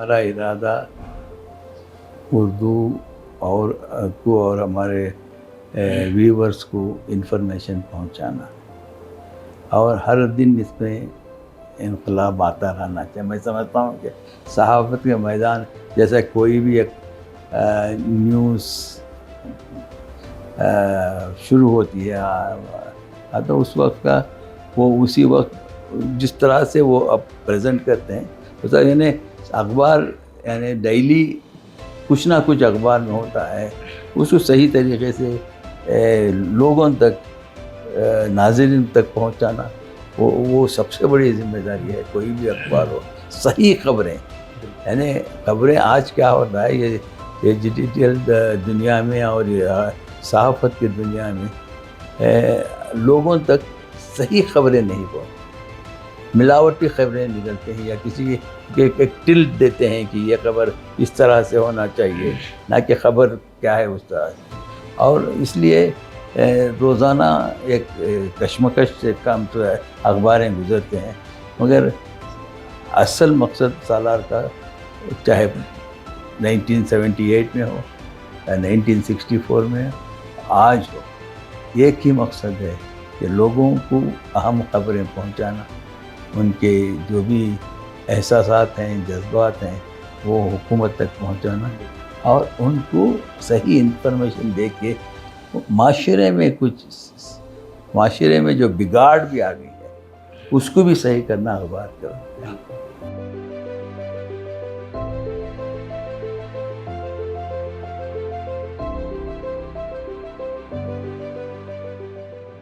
ہمارا ارادہ اردو اور ہمارے ویورز کو انفارمیشن پہنچانا، اور ہر دن اس میں انقلاب آتا رہنا چاہیے۔ میں سمجھتا ہوں کہ صحافت کے میدان جیسا کوئی بھی ایک نیوز شروع ہوتی ہے تو اس وقت کا وہ اسی وقت جس طرح سے وہ اب پریزنٹ کرتے ہیں اس طرح، یعنی اخبار یعنی ڈیلی کچھ نہ کچھ اخبار میں ہوتا ہے، اس کو صحیح طریقے سے لوگوں تک ناظرین تک پہنچانا وہ سب سے بڑی ذمہ داری ہے۔ کوئی بھی اخبار ہو، صحیح خبریں، یعنی خبریں آج کیا ہوتا ہے یہ ڈیجیٹل دنیا میں اور صحافت کی دنیا میں لوگوں تک صحیح خبریں نہیں پہنچتی، ملاوٹی خبریں نکلتے ہیں یا کسی کے ایک ٹلٹ دیتے ہیں کہ یہ خبر اس طرح سے ہونا چاہیے، نہ کہ خبر کیا ہے اس طرح سے۔ اور اس لیے روزانہ ایک کشمکش سے کام تو اخباریں گزرتے ہیں، مگر اصل مقصد سالار کا چاہے 1978 میں ہو یا 1964 میں آج ہو، ایک ہی مقصد ہے کہ لوگوں کو اہم خبریں پہنچانا، ان کے جو بھی احساسات ہیں، جذبات ہیں، وہ حکومت تک پہنچانا، اور ان کو صحیح انفارمیشن دے کے معاشرے میں جو بگاڑ بھی آ گئی ہے اس کو بھی صحیح کرنا اخبار کا۔